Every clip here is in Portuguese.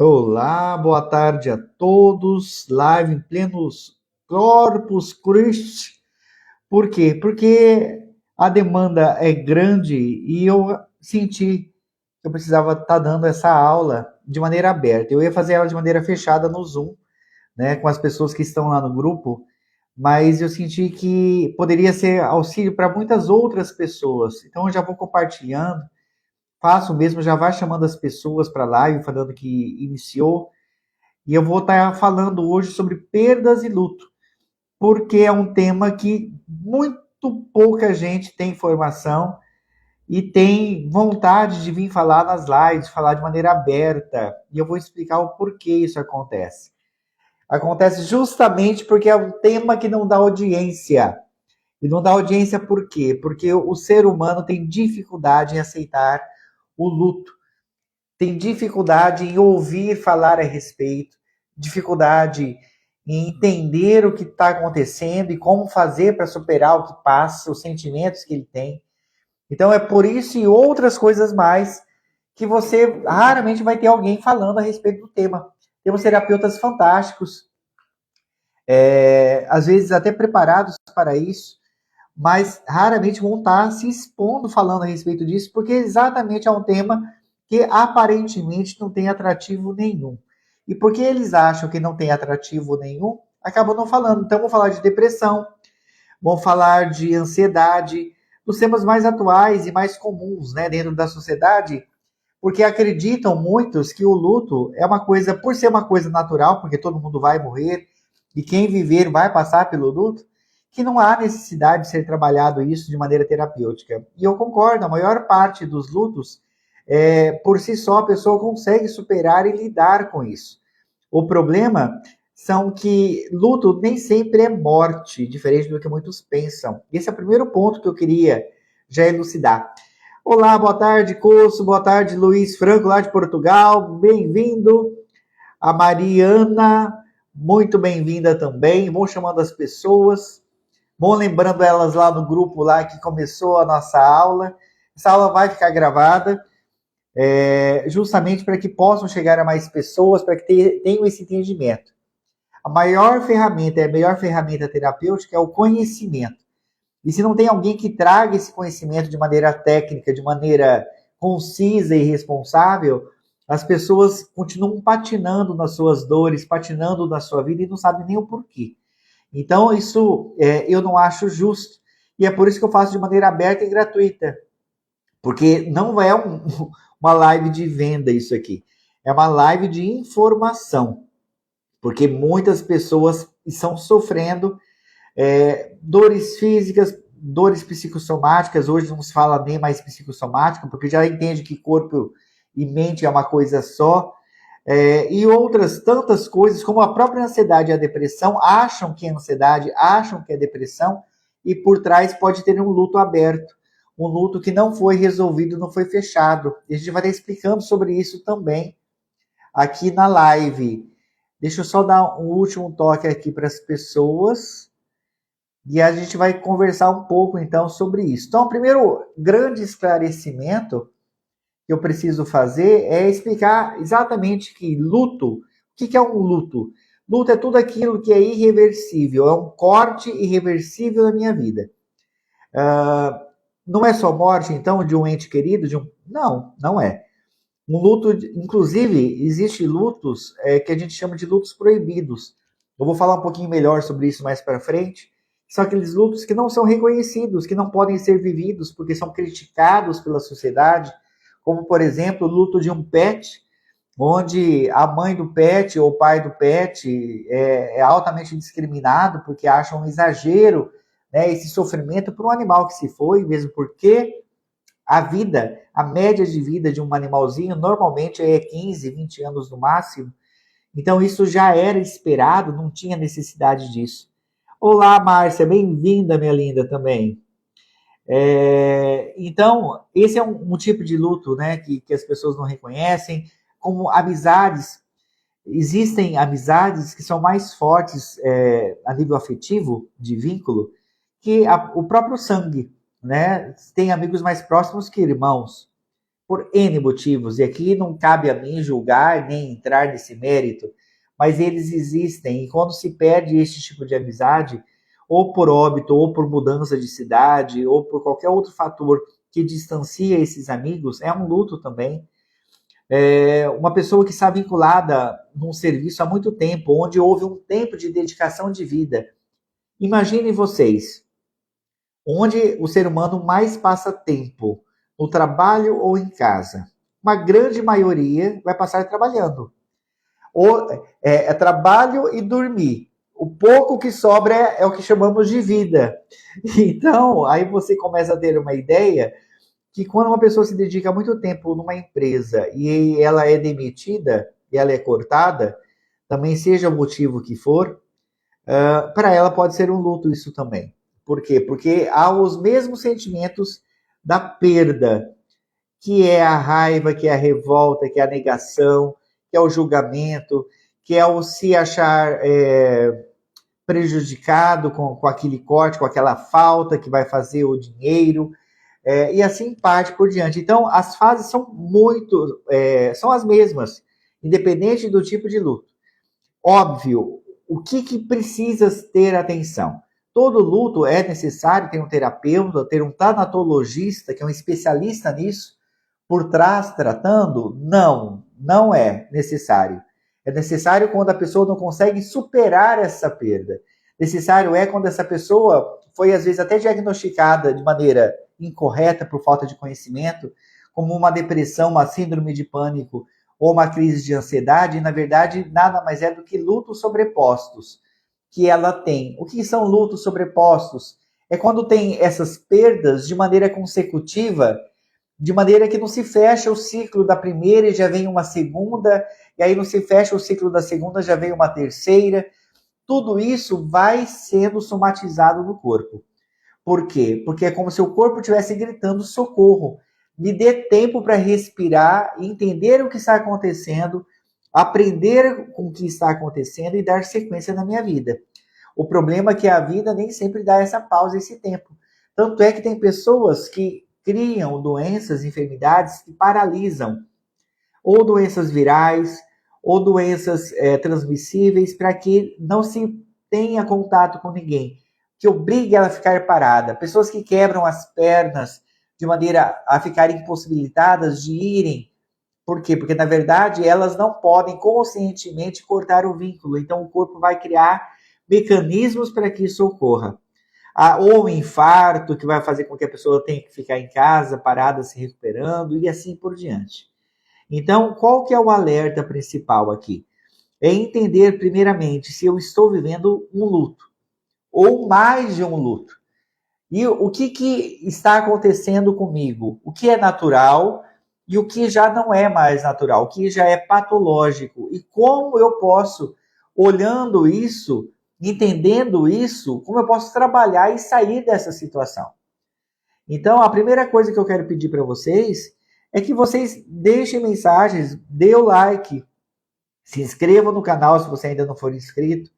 Olá, boa tarde a todos. Live em plenos Corpus Christi. Por quê? Porque a demanda é grande e eu senti que eu precisava estar dando essa aula de maneira aberta. Eu ia fazer ela de maneira fechada no Zoom, né, com as pessoas que estão lá no grupo, mas eu senti que poderia ser auxílio para muitas outras pessoas. Então eu já vou compartilhando, faço mesmo, já vai chamando as pessoas para a live, falando que iniciou. E eu vou estar falando hoje sobre perdas e luto, porque é um tema que muito pouca gente tem informação e tem vontade de vir falar nas lives, falar de maneira aberta. E eu vou explicar o porquê isso acontece. Acontece justamente porque é um tema que não dá audiência. E não dá audiência por quê? Porque o ser humano tem dificuldade em aceitar o luto, tem dificuldade em ouvir falar a respeito, dificuldade em entender o que está acontecendo e como fazer para superar o que passa, os sentimentos que ele tem. Então é por isso e outras coisas mais que você raramente vai ter alguém falando a respeito do tema. Temos terapeutas fantásticos, às vezes até preparados para isso, mas raramente vão estar se expondo falando a respeito disso, porque exatamente é um tema que aparentemente não tem atrativo nenhum. E porque eles acham que não tem atrativo nenhum, acabam não falando. Então, vão falar de depressão, vão falar de ansiedade, dos temas mais atuais e mais comuns, né, dentro da sociedade, porque acreditam muitos que o luto é uma coisa, por ser uma coisa natural, porque todo mundo vai morrer e quem viver vai passar pelo luto, que não há necessidade de ser trabalhado isso de maneira terapêutica. E eu concordo, a maior parte dos lutos, por si só, a pessoa consegue superar e lidar com isso. O problema são que luto nem sempre é morte, diferente do que muitos pensam. Esse é o primeiro ponto que eu queria já elucidar. Olá, boa tarde, Coço, boa tarde, Luiz Franco, lá de Portugal, bem-vindo. A Mariana, muito bem-vinda também. Vou chamando as pessoas, vou lembrando elas lá no grupo lá que começou a nossa aula. Essa aula vai ficar gravada, justamente para que possam chegar a mais pessoas, para que tenham esse entendimento. A maior ferramenta, a melhor ferramenta terapêutica é o conhecimento. E se não tem alguém que traga esse conhecimento de maneira técnica, de maneira concisa e responsável, as pessoas continuam patinando nas suas dores, patinando na sua vida e não sabem nem o porquê. Então, isso eu não acho justo. E é por isso que eu faço de maneira aberta e gratuita. Porque não é uma live de venda isso aqui. É uma live de informação. Porque muitas pessoas estão sofrendo dores físicas, dores psicossomáticas. Hoje não se fala nem mais psicossomática, porque já entende que corpo e mente é uma coisa só. E outras tantas coisas, como a própria ansiedade e a depressão, acham que é ansiedade, acham que é depressão, e por trás pode ter um luto aberto, um luto que não foi resolvido, não foi fechado. E a gente vai estar explicando sobre isso também aqui na live. Deixa eu só dar um último toque aqui para as pessoas. E a gente vai conversar um pouco então sobre isso. Então, o primeiro grande esclarecimento que eu preciso fazer é explicar exatamente que luto, o que é um luto? Luto é tudo aquilo que é irreversível, é um corte irreversível na minha vida. Não é só morte, então, de um ente querido, Não, não é. Um luto, inclusive, existe lutos que a gente chama de lutos proibidos. Eu vou falar um pouquinho melhor sobre isso mais para frente. São aqueles lutos que não são reconhecidos, que não podem ser vividos porque são criticados pela sociedade, como, por exemplo, o luto de um pet, onde a mãe do pet ou o pai do pet é altamente discriminado porque acham um exagero, né, esse sofrimento por um animal que se foi, mesmo porque a vida, a média de vida de um animalzinho normalmente é 15, 20 anos no máximo. Então isso já era esperado, não tinha necessidade disso. Olá, Márcia, bem-vinda, minha linda, também. Então, esse é um tipo de luto, né, que as pessoas não reconhecem, como amizades. Existem amizades que são mais fortes a nível afetivo, de vínculo, que o próprio sangue, né? Tem amigos mais próximos que irmãos. por N motivos, e aqui não cabe a mim julgar nem entrar nesse mérito, mas eles existem, e quando se perde esse tipo de amizade, ou por óbito, ou por mudança de cidade, ou por qualquer outro fator que distancia esses amigos, é um luto também. Uma pessoa que está vinculada num serviço há muito tempo, onde houve um tempo de dedicação de vida. Imaginem vocês, onde o ser humano mais passa tempo, no trabalho ou em casa. Uma grande maioria vai passar trabalhando. Ou é trabalho e dormir. O pouco que sobra é o que chamamos de vida. Então, aí você começa a ter uma ideia que quando uma pessoa se dedica muito tempo numa empresa e ela é demitida, e ela é cortada, também seja o motivo que for, para ela pode ser um luto isso também. Por quê? Porque há os mesmos sentimentos da perda, que é a raiva, que é a revolta, que é a negação, que é o julgamento, que é o se achar prejudicado com aquele corte, com aquela falta que vai fazer o dinheiro, e assim parte por diante. Então, as fases são são as mesmas, independente do tipo de luto. Óbvio, o que precisa ter atenção? Todo luto é necessário ter um terapeuta, ter um tanatologista, que é um especialista nisso, por trás tratando? Não, não é necessário. É necessário quando a pessoa não consegue superar essa perda. Necessário é quando essa pessoa foi, às vezes, até diagnosticada de maneira incorreta por falta de conhecimento, como uma depressão, uma síndrome de pânico ou uma crise de ansiedade, e na verdade nada mais é do que lutos sobrepostos que ela tem. O que são lutos sobrepostos? É quando tem essas perdas de maneira consecutiva, de maneira que não se fecha o ciclo da primeira e já vem uma segunda, e aí não se fecha o ciclo da segunda, já vem uma terceira. Tudo isso vai sendo somatizado no corpo. Por quê? Porque é como se o corpo estivesse gritando socorro. Me dê tempo para respirar, entender o que está acontecendo, aprender com o que está acontecendo e dar sequência na minha vida. O problema é que a vida nem sempre dá essa pausa, esse tempo. Tanto é que tem pessoas que criam doenças, enfermidades que paralisam, ou doenças virais, ou doenças transmissíveis, para que não se tenha contato com ninguém, que obrigue ela a ficar parada. Pessoas que quebram as pernas de maneira a ficarem impossibilitadas de irem. Por quê? Porque, na verdade, elas não podem conscientemente cortar o vínculo. Então, o corpo vai criar mecanismos para que isso ocorra. Ou um infarto, que vai fazer com que a pessoa tenha que ficar em casa, parada, se recuperando, e assim por diante. Então, qual que é o alerta principal aqui? É entender, primeiramente, se eu estou vivendo um luto, ou mais de um luto. E o que está acontecendo comigo? O que é natural e o que já não é mais natural, o que já é patológico. E como eu posso, olhando isso, entendendo isso, como eu posso trabalhar e sair dessa situação. Então, a primeira coisa que eu quero pedir para vocês é que vocês deixem mensagens, dê o like, se inscreva no canal se você ainda não for inscrito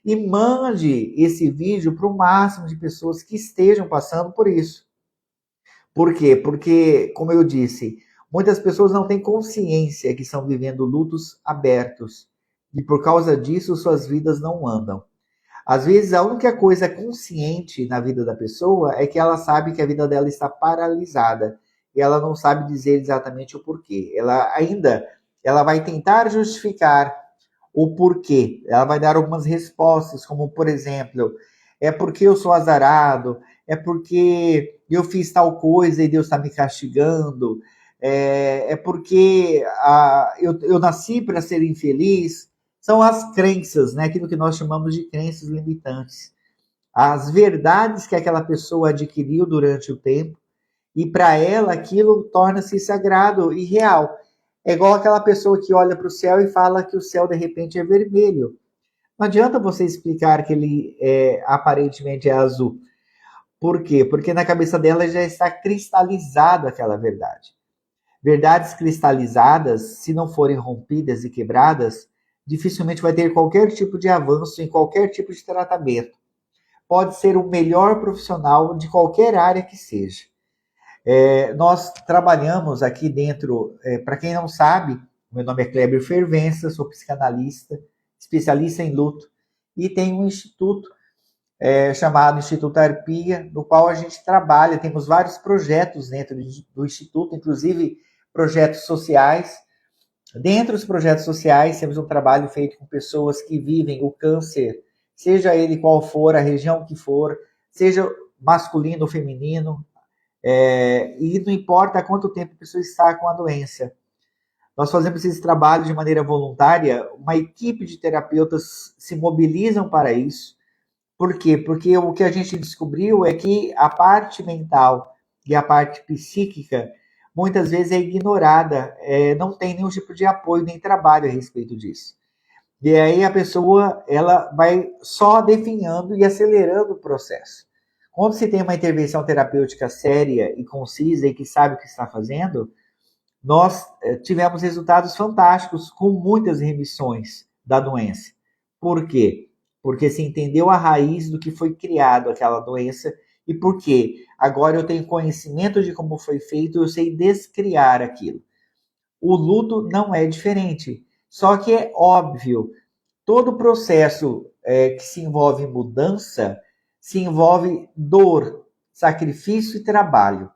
e mande esse vídeo para o máximo de pessoas que estejam passando por isso. Por quê? Porque, como eu disse, muitas pessoas não têm consciência que estão vivendo lutos abertos e por causa disso suas vidas não andam. Às vezes, a única coisa consciente na vida da pessoa é que ela sabe que a vida dela está paralisada e ela não sabe dizer exatamente o porquê. Ela vai tentar justificar o porquê. Ela vai dar algumas respostas, como, por exemplo, é porque eu sou azarado, é porque eu fiz tal coisa e Deus está me castigando, é porque eu nasci para ser infeliz. São as crenças, né? Aquilo que nós chamamos de crenças limitantes. As verdades que aquela pessoa adquiriu durante o tempo, e para ela aquilo torna-se sagrado e real. É igual aquela pessoa que olha para o céu e fala que o céu de repente é vermelho. Não adianta você explicar que ele aparentemente é azul. Por quê? Porque na cabeça dela já está cristalizado aquela verdade. Verdades cristalizadas, se não forem rompidas e quebradas, dificilmente vai ter qualquer tipo de avanço em qualquer tipo de tratamento. Pode ser o melhor profissional de qualquer área que seja. Nós trabalhamos aqui dentro, para quem não sabe, meu nome é Kleber Fervença, sou psicanalista, especialista em luto, e tenho um instituto chamado Instituto Arpia, no qual a gente trabalha, temos vários projetos dentro do Instituto, inclusive projetos sociais. Dentro dos projetos sociais, temos um trabalho feito com pessoas que vivem o câncer, seja ele qual for, a região que for, seja masculino ou feminino, e não importa quanto tempo a pessoa está com a doença. Nós fazemos esse trabalho de maneira voluntária, uma equipe de terapeutas se mobilizam para isso. Por quê? Porque o que a gente descobriu é que a parte mental e a parte psíquica muitas vezes é ignorada, não tem nenhum tipo de apoio nem trabalho a respeito disso. E aí a pessoa ela vai só definhando e acelerando o processo. Quando se tem uma intervenção terapêutica séria e concisa e que sabe o que está fazendo, nós tivemos resultados fantásticos com muitas remissões da doença. Por quê? Porque se entendeu a raiz do que foi criado aquela doença e por quê? Agora eu tenho conhecimento de como foi feito, eu sei descriar aquilo. O luto não é diferente. Só que é óbvio, todo processo que se envolve mudança se envolve dor, sacrifício e trabalho.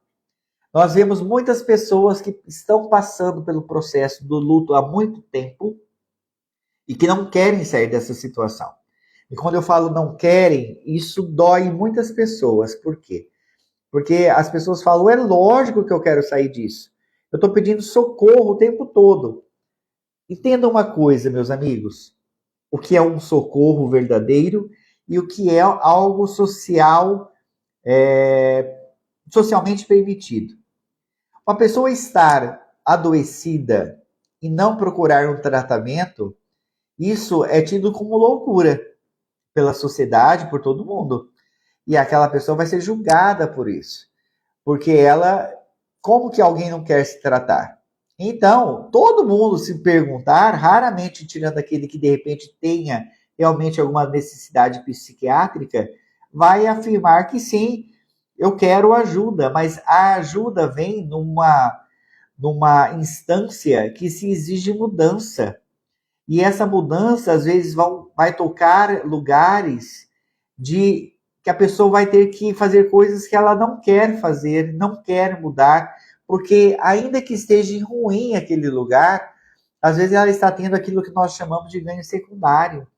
Nós vemos muitas pessoas que estão passando pelo processo do luto há muito tempo e que não querem sair dessa situação. E quando eu falo não querem, isso dói muitas pessoas. Por quê? Porque as pessoas falam, é lógico que eu quero sair disso. Eu estou pedindo socorro o tempo todo. Entenda uma coisa, meus amigos. O que é um socorro verdadeiro e o que é algo socialmente permitido. Uma pessoa estar adoecida e não procurar um tratamento, isso é tido como loucura pela sociedade, por todo mundo. E aquela pessoa vai ser julgada por isso. Porque ela, como que alguém não quer se tratar? Então, todo mundo se perguntar, raramente tirando aquele que de repente tenha realmente alguma necessidade psiquiátrica, vai afirmar que sim, eu quero ajuda, mas a ajuda vem numa instância que se exige mudança. E essa mudança, às vezes, vai tocar lugares de que a pessoa vai ter que fazer coisas que ela não quer fazer, não quer mudar, porque ainda que esteja ruim aquele lugar, às vezes ela está tendo aquilo que nós chamamos de ganho secundário.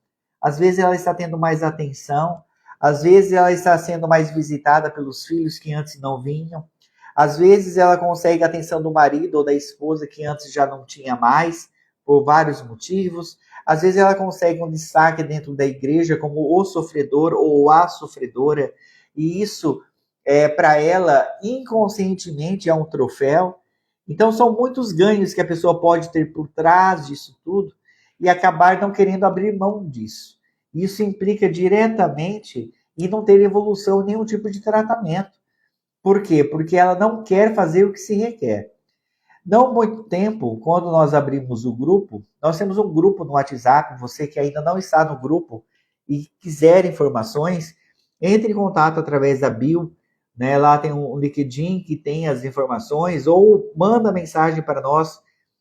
Às vezes ela está tendo mais atenção, às vezes ela está sendo mais visitada pelos filhos que antes não vinham, às vezes ela consegue a atenção do marido ou da esposa que antes já não tinha mais, por vários motivos. Às vezes ela consegue um destaque dentro da igreja como o sofredor ou a sofredora, e isso para ela inconscientemente é um troféu. Então são muitos ganhos que a pessoa pode ter por trás disso tudo e acabar não querendo abrir mão disso. Isso implica diretamente em não ter evolução em nenhum tipo de tratamento. Por quê? Porque ela não quer fazer o que se requer. Não muito tempo, quando nós abrimos o grupo, nós temos um grupo no WhatsApp, você que ainda não está no grupo e quiser informações, entre em contato através da bio, né? Lá tem um LinkedIn que tem as informações, ou manda mensagem para nós.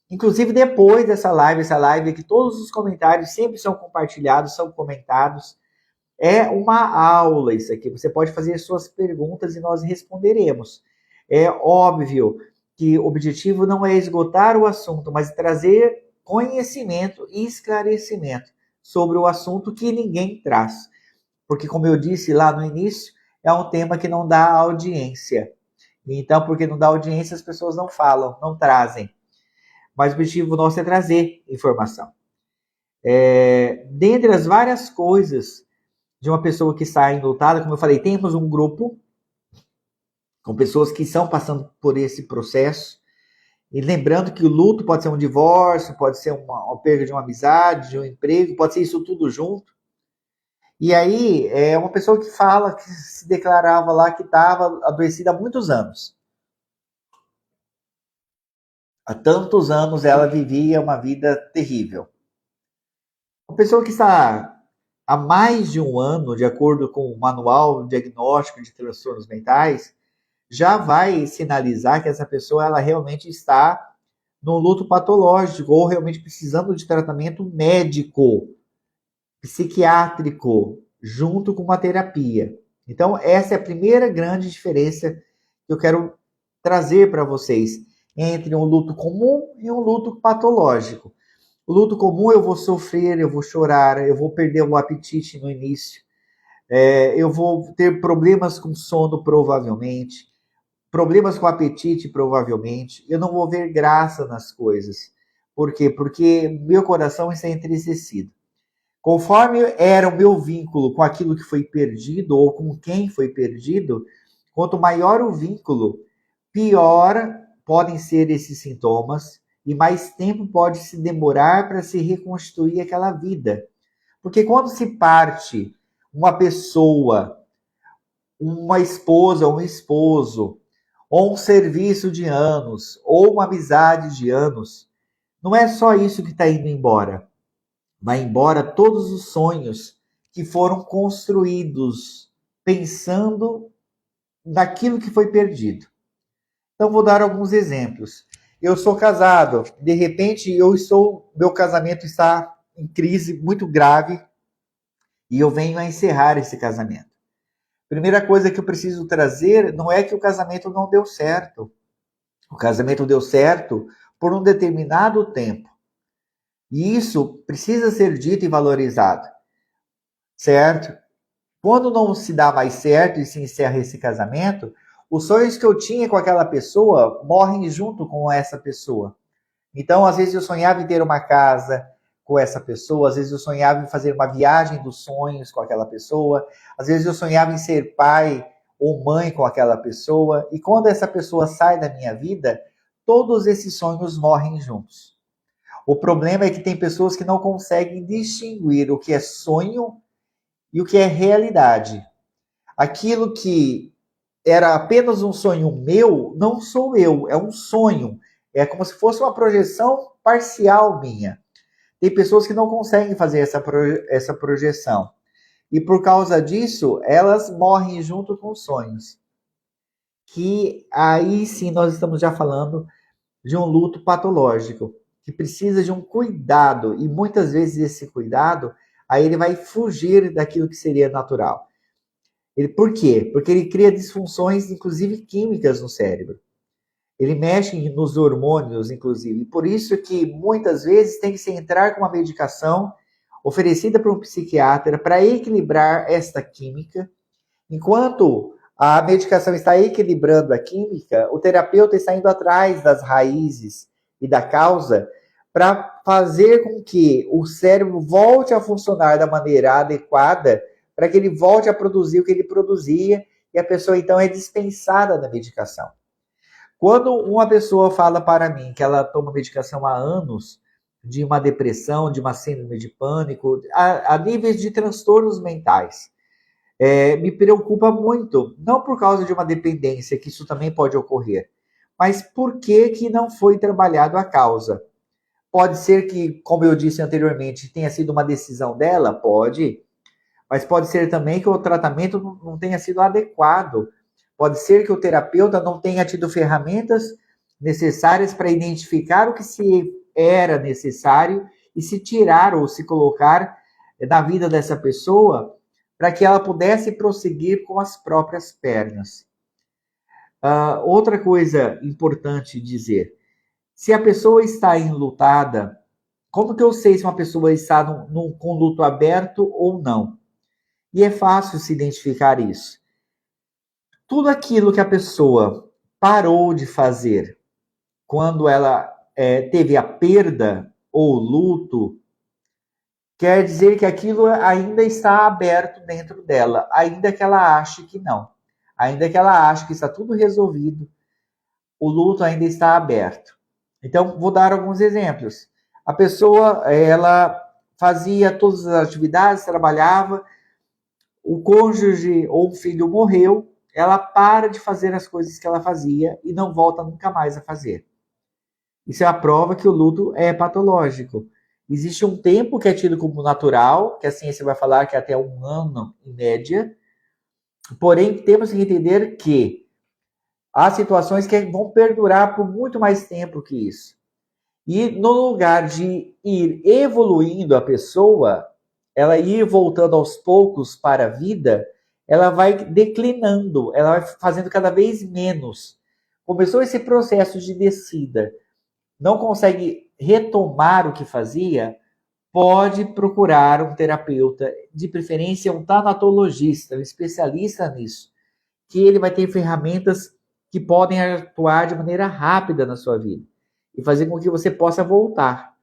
Inclusive depois dessa live, essa live que todos os comentários sempre são compartilhados, são comentados. É uma aula isso aqui. Você pode fazer suas perguntas e nós responderemos. É óbvio que o objetivo não é esgotar o assunto, mas trazer conhecimento e esclarecimento sobre o assunto que ninguém traz. Porque, como eu disse lá no início, é um tema que não dá audiência. Então, porque não dá audiência, as pessoas não falam, não trazem. Mas o objetivo nosso é trazer informação. Dentre as várias coisas de uma pessoa que está enlutada, como eu falei, temos um grupo com pessoas que estão passando por esse processo. E lembrando que o luto pode ser um divórcio, pode ser uma perda de uma amizade, de um emprego, pode ser isso tudo junto. E aí, é uma pessoa que fala, que se declarava lá que estava adoecida há muitos anos. Há tantos anos ela vivia uma vida terrível. Uma pessoa que está há mais de um ano, de acordo com o Manual Diagnóstico de Transtornos Mentais, já vai sinalizar que essa pessoa ela realmente está no luto patológico ou realmente precisando de tratamento médico, psiquiátrico, junto com uma terapia. Então, essa é a primeira grande diferença que eu quero trazer para vocês entre um luto comum e um luto patológico. O luto comum eu vou sofrer, eu vou chorar, eu vou perder o apetite no início, eu vou ter problemas com sono provavelmente, problemas com apetite provavelmente, eu não vou ver graça nas coisas. Por quê? Porque meu coração está entristecido. Conforme era o meu vínculo com aquilo que foi perdido ou com quem foi perdido, quanto maior o vínculo, pior podem ser esses sintomas e mais tempo pode se demorar para se reconstruir aquela vida. Porque quando se parte uma pessoa, uma esposa, um esposo, ou um serviço de anos, ou uma amizade de anos, não é só isso que está indo embora. Vai embora todos os sonhos que foram construídos pensando naquilo que foi perdido. Então vou dar alguns exemplos. Eu sou casado, de repente meu casamento está em crise muito grave e eu venho a encerrar esse casamento. Primeira coisa que eu preciso trazer não é que o casamento não deu certo. O casamento deu certo por um determinado tempo. E isso precisa ser dito e valorizado, certo? Quando não se dá mais certo e se encerra esse casamento, os sonhos que eu tinha com aquela pessoa morrem junto com essa pessoa. Então, às vezes eu sonhava em ter uma casa com essa pessoa, às vezes eu sonhava em fazer uma viagem dos sonhos com aquela pessoa, às vezes eu sonhava em ser pai ou mãe com aquela pessoa, e quando essa pessoa sai da minha vida, todos esses sonhos morrem juntos. O problema é que tem pessoas que não conseguem distinguir o que é sonho e o que é realidade. Aquilo que era apenas um sonho meu, não sou eu, é um sonho. É como se fosse uma projeção parcial minha. Tem pessoas que não conseguem fazer essa projeção. E por causa disso, elas morrem junto com os sonhos. Que aí sim nós estamos já falando de um luto patológico, que precisa de um cuidado. E muitas vezes esse cuidado, aí ele vai fugir daquilo que seria natural. Por quê? Porque ele cria disfunções, inclusive químicas no cérebro. Ele mexe nos hormônios, inclusive. Por isso que muitas vezes tem que se entrar com uma medicação oferecida por um psiquiatra para equilibrar esta química. Enquanto a medicação está equilibrando a química, o terapeuta está indo atrás das raízes e da causa para fazer com que o cérebro volte a funcionar da maneira adequada, para que ele volte a produzir o que ele produzia e a pessoa então é dispensada da medicação. Quando uma pessoa fala para mim que ela toma medicação há anos, de uma depressão, de uma síndrome de pânico, a níveis de transtornos mentais, me preocupa muito, não por causa de uma dependência, que isso também pode ocorrer, mas por que não foi trabalhado a causa? Pode ser que, como eu disse anteriormente, tenha sido uma decisão dela? Pode, mas pode ser também que o tratamento não tenha sido adequado. Pode ser que o terapeuta não tenha tido ferramentas necessárias para identificar o que se era necessário e se tirar ou se colocar na vida dessa pessoa para que ela pudesse prosseguir com as próprias pernas. Outra coisa importante dizer, se a pessoa está enlutada, como que eu sei se uma pessoa está com luto aberto ou não? E é fácil se identificar isso. Tudo aquilo que a pessoa parou de fazer quando ela teve a perda ou luto, quer dizer que aquilo ainda está aberto dentro dela, ainda que ela ache que não. Ainda que ela ache que está tudo resolvido, o luto ainda está aberto. Então, vou dar alguns exemplos. A pessoa, ela fazia todas as atividades, trabalhava, o cônjuge ou o filho morreu, ela para de fazer as coisas que ela fazia e não volta nunca mais a fazer. Isso é a prova que o luto é patológico. Existe um tempo que é tido como natural, que a ciência vai falar que é até 1 ano em média, porém temos que entender que Há situações que vão perdurar por muito mais tempo que isso. E no lugar de ir evoluindo a pessoa, ela ir voltando aos poucos para a vida, ela vai declinando, ela vai fazendo cada vez menos. Começou esse processo de descida, não consegue retomar o que fazia, pode procurar um terapeuta, de preferência um tanatologista, um especialista nisso, que ele vai ter ferramentas que podem atuar de maneira rápida na sua vida e fazer com que você possa voltar.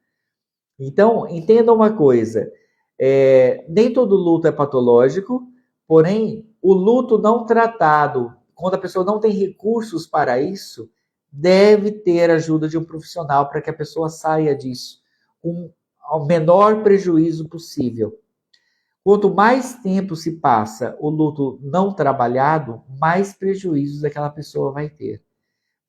Então, entenda uma coisa: nem todo luto é patológico, porém, o luto não tratado, quando a pessoa não tem recursos para isso, deve ter ajuda de um profissional para que a pessoa saia disso com o menor prejuízo possível. Quanto mais tempo se passa o luto não trabalhado, mais prejuízos aquela pessoa vai ter.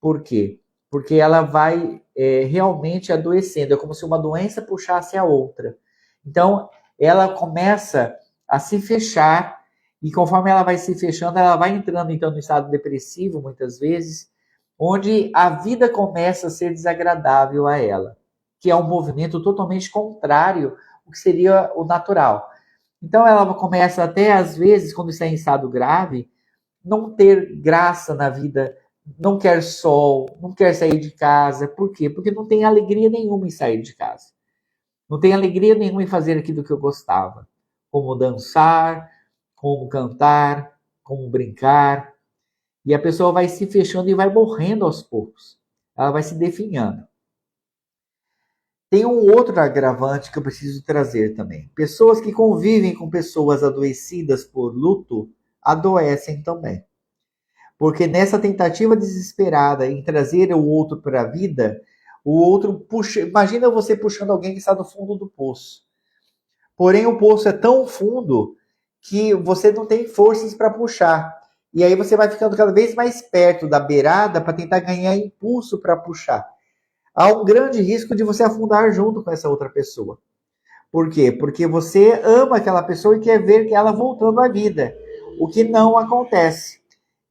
Por quê? Porque ela vai realmente adoecendo. É como se uma doença puxasse a outra. Então, ela começa a se fechar, e conforme ela vai se fechando, ela vai entrando então no estado depressivo, muitas vezes, onde a vida começa a ser desagradável a ela, que é um movimento totalmente contrário ao que seria o natural. Então ela começa até, às vezes, quando está em estado grave, não ter graça na vida, não quer sol, não quer sair de casa. Por quê? Porque não tem alegria nenhuma em sair de casa. Não tem alegria nenhuma em fazer aquilo que eu gostava. Como dançar, como cantar, como brincar. E a pessoa vai se fechando e vai morrendo aos poucos. Ela vai se definhando. Tem um outro agravante que eu preciso trazer também. Pessoas que convivem com pessoas adoecidas por luto adoecem também. Porque nessa tentativa desesperada em trazer o outro para a vida, o outro puxa. Imagina você puxando alguém que está no fundo do poço. Porém, o poço é tão fundo que você não tem forças para puxar. E aí você vai ficando cada vez mais perto da beirada para tentar ganhar impulso para puxar. Há um grande risco de você afundar junto com essa outra pessoa. Por quê? Porque você ama aquela pessoa e quer ver ela voltando à vida, o que não acontece.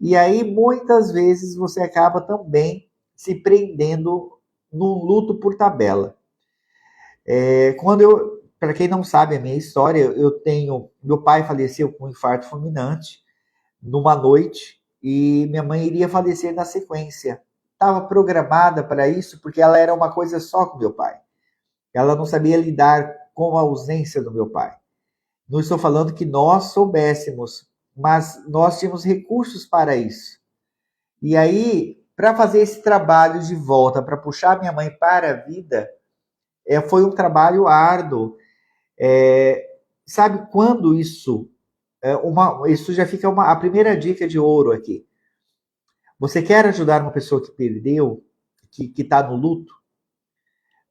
E aí, muitas vezes, você acaba também se prendendo num luto por tabela. Para quem não sabe a minha história, meu pai faleceu com um infarto fulminante numa noite e minha mãe iria falecer na sequência. Estava programada para isso porque ela era uma coisa só com meu pai. Ela não sabia lidar com a ausência do meu pai. Não estou falando que nós soubéssemos, mas nós tínhamos recursos para isso. E aí, para fazer esse trabalho de volta, para puxar minha mãe para a vida, foi um trabalho árduo. Sabe quando isso? Isso já fica a primeira dica de ouro aqui. Você quer ajudar uma pessoa que perdeu, que está no luto?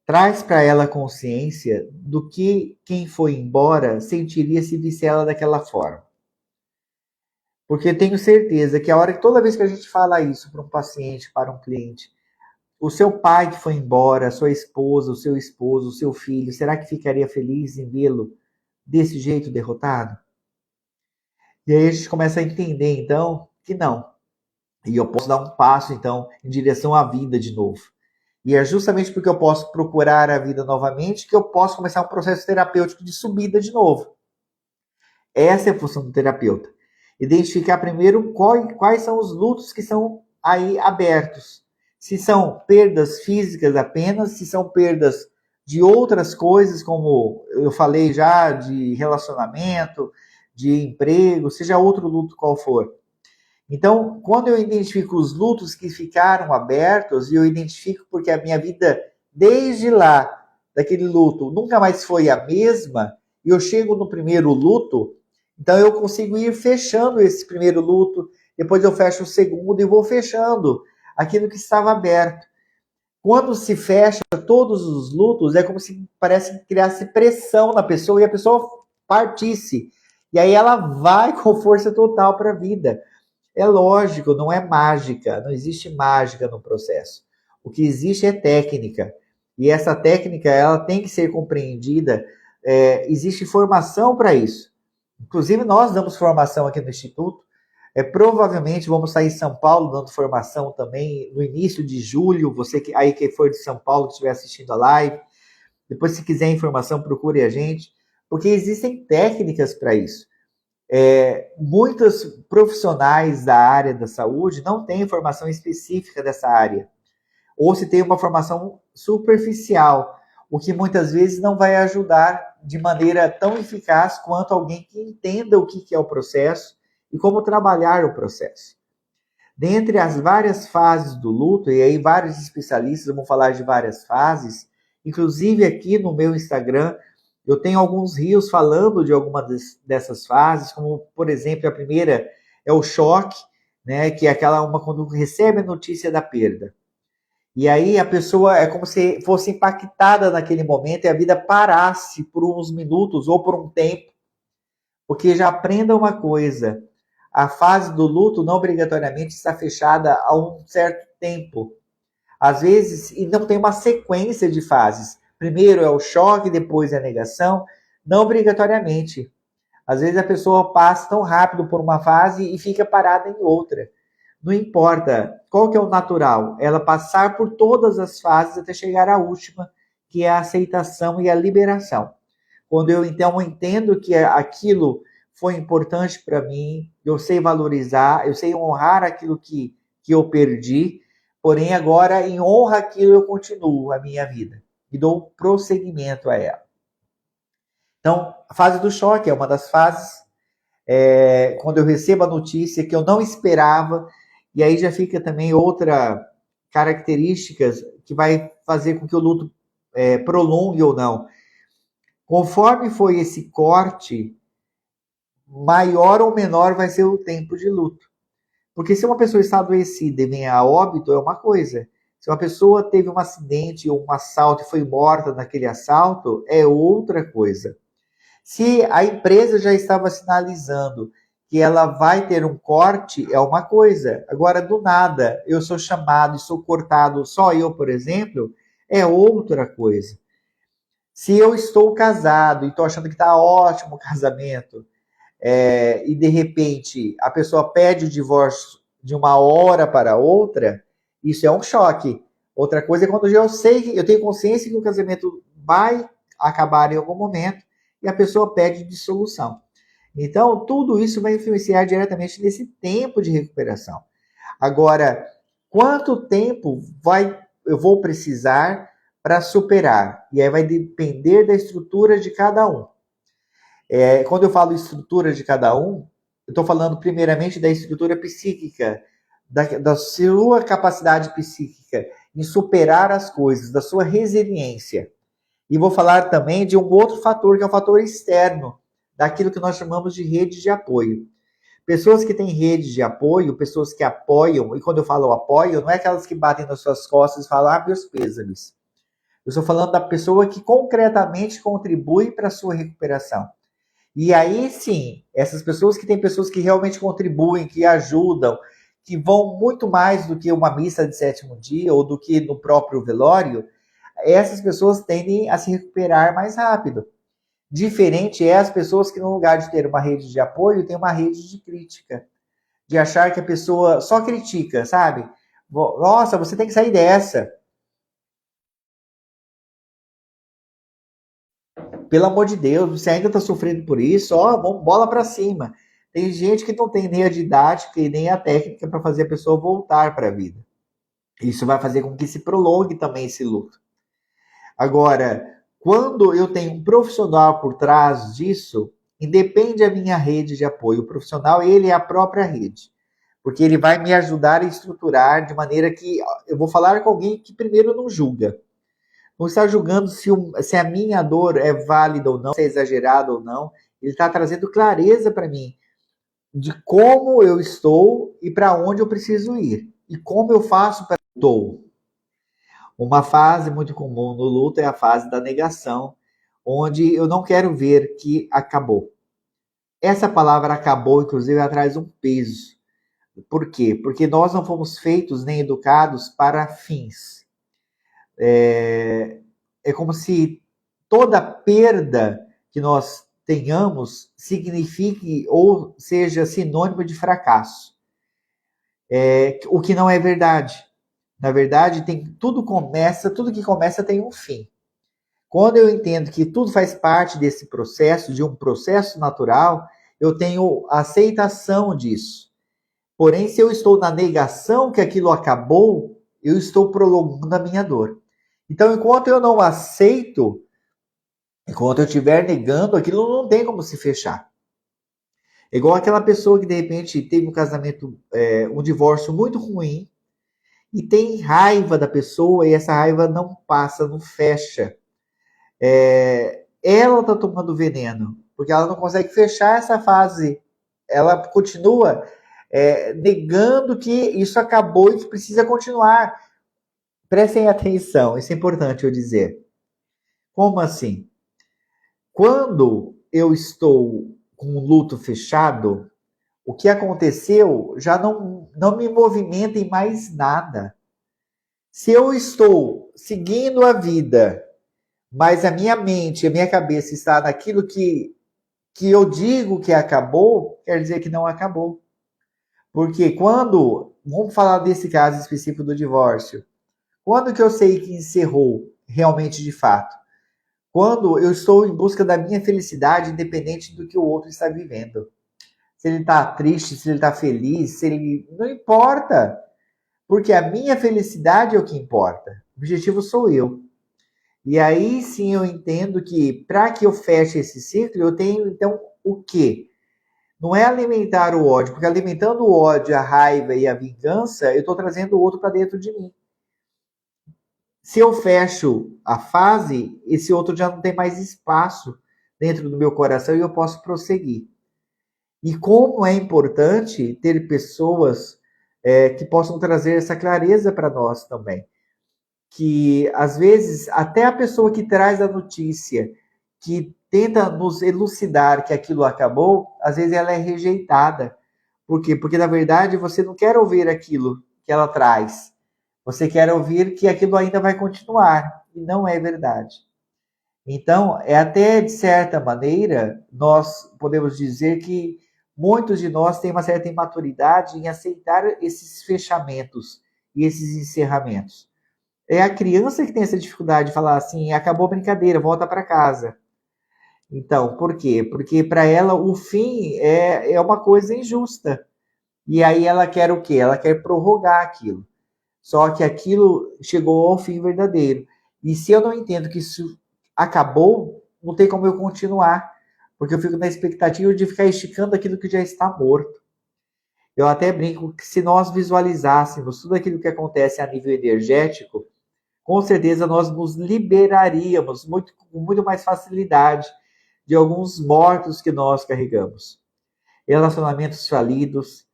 Traz para ela consciência do que quem foi embora sentiria se visse ela daquela forma. Porque eu tenho certeza que toda vez que a gente fala isso para um paciente, para um cliente, o seu pai que foi embora, a sua esposa, o seu esposo, o seu filho, será que ficaria feliz em vê-lo desse jeito derrotado? E aí a gente começa a entender, então, que não. E eu posso dar um passo, então, em direção à vida de novo. E é justamente porque eu posso procurar a vida novamente que eu posso começar um processo terapêutico de subida de novo. Essa é a função do terapeuta. Identificar primeiro quais são os lutos que são aí abertos. Se são perdas físicas apenas, se são perdas de outras coisas, como eu falei já, de relacionamento, de emprego, seja outro luto qual for. Então, quando eu identifico os lutos que ficaram abertos, e eu identifico porque a minha vida, desde lá, daquele luto, nunca mais foi a mesma, e eu chego no primeiro luto, então eu consigo ir fechando esse primeiro luto, depois eu fecho o segundo e vou fechando aquilo que estava aberto. Quando se fecha todos os lutos, é como se parece que criasse pressão na pessoa e a pessoa partisse. E aí ela vai com força total para a vida. É lógico, não é mágica, não existe mágica no processo. O que existe é técnica. E essa técnica ela tem que ser compreendida. Existe formação para isso. Inclusive, nós damos formação aqui no Instituto Provavelmente vamos sair em São Paulo dando formação também no início de julho. Você que aí que for de São Paulo, que estiver assistindo a live, depois se quiser informação, procure a gente, porque existem técnicas para isso. Muitos profissionais da área da saúde não têm formação específica dessa área, ou se tem uma formação superficial, o que muitas vezes não vai ajudar de maneira tão eficaz quanto alguém que entenda o que é o processo e como trabalhar o processo. Dentre as várias fases do luto, e aí vários especialistas vão falar de várias fases, inclusive aqui no meu Instagram, eu tenho alguns reels falando de algumas dessas fases, como, por exemplo, a primeira é o choque, né, que é aquela uma quando recebe a notícia da perda. E aí a pessoa é como se fosse impactada naquele momento e a vida parasse por uns minutos ou por um tempo, porque já aprenda uma coisa, a fase do luto não obrigatoriamente está fechada a um certo tempo. Às vezes, e não tem uma sequência de fases. Primeiro é o choque, depois é a negação. Não obrigatoriamente. Às vezes a pessoa passa tão rápido por uma fase e fica parada em outra. Não importa qual que é o natural, ela passar por todas as fases até chegar à última, que é a aceitação e a liberação. Quando eu então entendo que aquilo foi importante para mim, eu sei valorizar, eu sei honrar aquilo que eu perdi, porém agora em honra aquilo eu continuo a minha vida e dou prosseguimento a ela. Então, a fase do choque é uma das fases, quando eu recebo a notícia que eu não esperava, e aí já fica também outra característica que vai fazer com que o luto prolongue ou não. Conforme foi esse corte, maior ou menor vai ser o tempo de luto. Porque se uma pessoa está adoecida e vem a óbito, é uma coisa. Se uma pessoa teve um acidente ou um assalto e foi morta naquele assalto, é outra coisa. Se a empresa já estava sinalizando que ela vai ter um corte, é uma coisa. Agora, do nada, eu sou chamado e sou cortado, só eu, por exemplo, é outra coisa. Se eu estou casado e estou achando que está ótimo o casamento, e de repente a pessoa pede o divórcio de uma hora para outra, isso é um choque. Outra coisa é quando eu sei, eu tenho consciência que o casamento vai acabar em algum momento e a pessoa pede dissolução. Então, tudo isso vai influenciar diretamente nesse tempo de recuperação. Agora, quanto tempo eu vou precisar para superar? E aí vai depender da estrutura de cada um. Quando eu falo estrutura de cada um, eu estou falando primeiramente da estrutura psíquica, da sua capacidade psíquica em superar as coisas, da sua resiliência. E vou falar também de um outro fator, que é o fator externo, daquilo que nós chamamos de rede de apoio. Pessoas que têm rede de apoio, pessoas que apoiam, e quando eu falo apoio, não é aquelas que batem nas suas costas e falam, meus pêsames. Eu estou falando da pessoa que concretamente contribui para a sua recuperação. E aí sim, essas pessoas que têm pessoas que realmente contribuem, que ajudam, que vão muito mais do que uma missa de sétimo dia ou do que no próprio velório, essas pessoas tendem a se recuperar mais rápido. Diferente é as pessoas que, no lugar de ter uma rede de apoio, tem uma rede de crítica. De achar que a pessoa só critica, sabe? Nossa, você tem que sair dessa. Pelo amor de Deus, você ainda está sofrendo por isso, ó, vamos bola para cima. Tem gente que não tem nem a didática e nem a técnica para fazer a pessoa voltar para a vida. Isso vai fazer com que se prolongue também esse luto. Agora, quando eu tenho um profissional por trás disso, independe da minha rede de apoio. O profissional, ele é a própria rede. Porque ele vai me ajudar a estruturar de maneira que eu vou falar com alguém que primeiro não julga. Não está julgando se a minha dor é válida ou não, se é exagerada ou não. Ele está trazendo clareza para mim de como eu estou e para onde eu preciso ir. E como eu faço para estou. Uma fase muito comum no luto é a fase da negação, onde eu não quero ver que acabou. Essa palavra acabou, inclusive, ela traz um peso. Por quê? Porque nós não fomos feitos nem educados para fins. É como se toda perda que nós tenhamos signifique ou seja sinônimo de fracasso. O que não é verdade. Na verdade, tudo que começa tem um fim. Quando eu entendo que tudo faz parte desse processo, de um processo natural, eu tenho aceitação disso. Porém, se eu estou na negação que aquilo acabou, eu estou prolongando a minha dor. Então, enquanto eu não aceito, enquanto eu estiver negando, aquilo não tem como se fechar. É igual aquela pessoa que de repente teve um casamento, um divórcio muito ruim, e tem raiva da pessoa, e essa raiva não passa, não fecha. Ela está tomando veneno, porque ela não consegue fechar essa fase. Ela continua negando que isso acabou e que precisa continuar. Prestem atenção, isso é importante eu dizer. Como assim? Quando eu estou com o luto fechado, o que aconteceu já não me movimenta em mais nada. Se eu estou seguindo a vida, mas a minha mente, a minha cabeça está naquilo que eu digo que acabou, quer dizer que não acabou. Porque vamos falar desse caso específico do divórcio, quando que eu sei que encerrou realmente de fato? Quando eu estou em busca da minha felicidade, independente do que o outro está vivendo. Se ele está triste, se ele está feliz, se ele... Não importa. Porque a minha felicidade é o que importa. O objetivo sou eu. E aí sim eu entendo que para que eu feche esse ciclo, eu tenho então o quê? Não é alimentar o ódio, porque alimentando o ódio, a raiva e a vingança, eu estou trazendo o outro para dentro de mim. Se eu fecho a fase, esse outro já não tem mais espaço dentro do meu coração e eu posso prosseguir. E como é importante ter pessoas que possam trazer essa clareza para nós também. Que às vezes até a pessoa que traz a notícia, que tenta nos elucidar que aquilo acabou, às vezes ela é rejeitada. Por quê? Porque na verdade você não quer ouvir aquilo que ela traz. Você quer ouvir que aquilo ainda vai continuar. E não é verdade. Então, até de certa maneira, nós podemos dizer que muitos de nós têm uma certa imaturidade em aceitar esses fechamentos e esses encerramentos. É a criança que tem essa dificuldade de falar assim, acabou a brincadeira, volta para casa. Então, por quê? Porque para ela o fim é uma coisa injusta. E aí ela quer o quê? Ela quer prorrogar aquilo. Só que aquilo chegou ao fim verdadeiro. E se eu não entendo que isso acabou, não tem como eu continuar. Porque eu fico na expectativa de ficar esticando aquilo que já está morto. Eu até brinco que se nós visualizássemos tudo aquilo que acontece a nível energético, com certeza nós nos liberaríamos com muito mais facilidade de alguns mortos que nós carregamos. Relacionamentos falidos,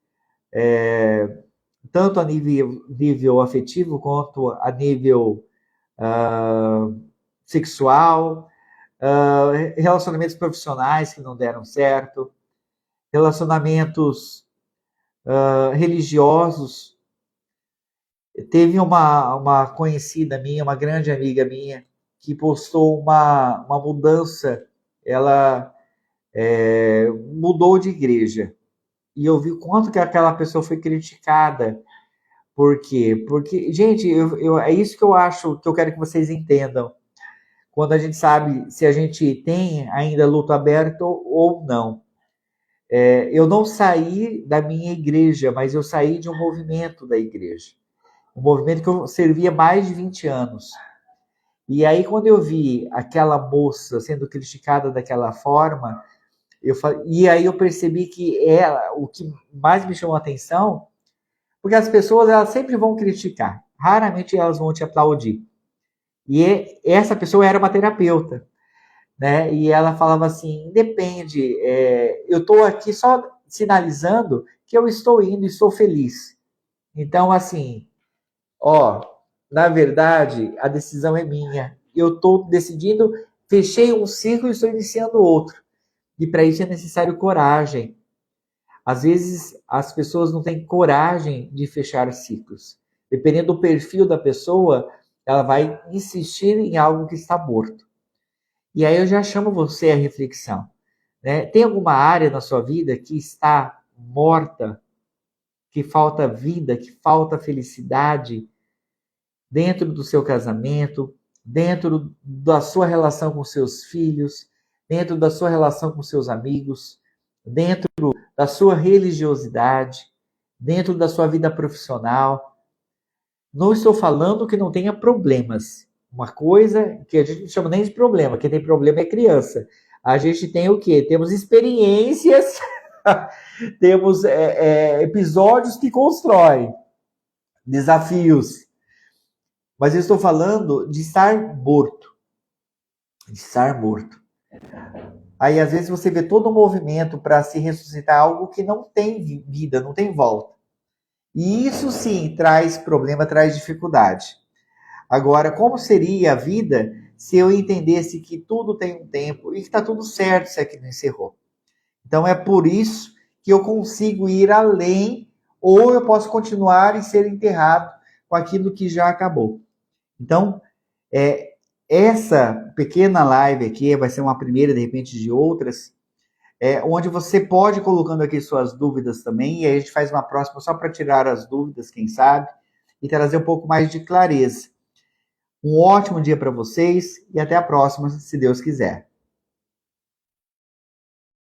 tanto a nível afetivo quanto a nível sexual, relacionamentos profissionais que não deram certo, relacionamentos religiosos. Teve uma conhecida minha, uma grande amiga minha, que postou uma mudança. Ela mudou de igreja. E eu vi o quanto que aquela pessoa foi criticada. Por quê? Porque, gente, é isso que eu acho, que eu quero que vocês entendam. Quando a gente sabe se a gente tem ainda luto aberto ou não. Eu não saí da minha igreja, mas eu saí de um movimento da igreja. Um movimento que eu servia mais de 20 anos. E aí, quando eu vi aquela moça sendo criticada daquela forma, e aí eu percebi que o que mais me chamou a atenção, porque as pessoas elas sempre vão criticar, raramente elas vão te aplaudir. E essa pessoa era uma terapeuta, né? E ela falava assim, depende, eu estou aqui só sinalizando que eu estou indo e estou feliz. Então, assim, na verdade, a decisão é minha. Eu estou decidindo, fechei um ciclo e estou iniciando outro. E para isso é necessário coragem. Às vezes, as pessoas não têm coragem de fechar ciclos. Dependendo do perfil da pessoa, ela vai insistir em algo que está morto. E aí eu já chamo você à reflexão. né? Tem alguma área na sua vida que está morta, que falta vida, que falta felicidade dentro do seu casamento, dentro da sua relação com seus filhos, dentro da sua relação com seus amigos, dentro da sua religiosidade, dentro da sua vida profissional. Não estou falando que não tenha problemas. Uma coisa que a gente não chama nem de problema, quem tem problema é criança. A gente tem o quê? Temos experiências, temos episódios que constroem, desafios. Mas eu estou falando de estar morto. De estar morto. Aí, às vezes, você vê todo um movimento para se ressuscitar algo que não tem vida, não tem volta. E isso sim traz problema, traz dificuldade. Agora, como seria a vida se eu entendesse que tudo tem um tempo e que está tudo certo se aquilo encerrou? Então, é por isso que eu consigo ir além ou eu posso continuar e ser enterrado com aquilo que já acabou. Então, essa pequena live aqui vai ser uma primeira, de repente, de outras, onde você pode ir colocando aqui suas dúvidas também, e aí a gente faz uma próxima só para tirar as dúvidas, quem sabe, e trazer um pouco mais de clareza. Um ótimo dia para vocês e até a próxima, se Deus quiser.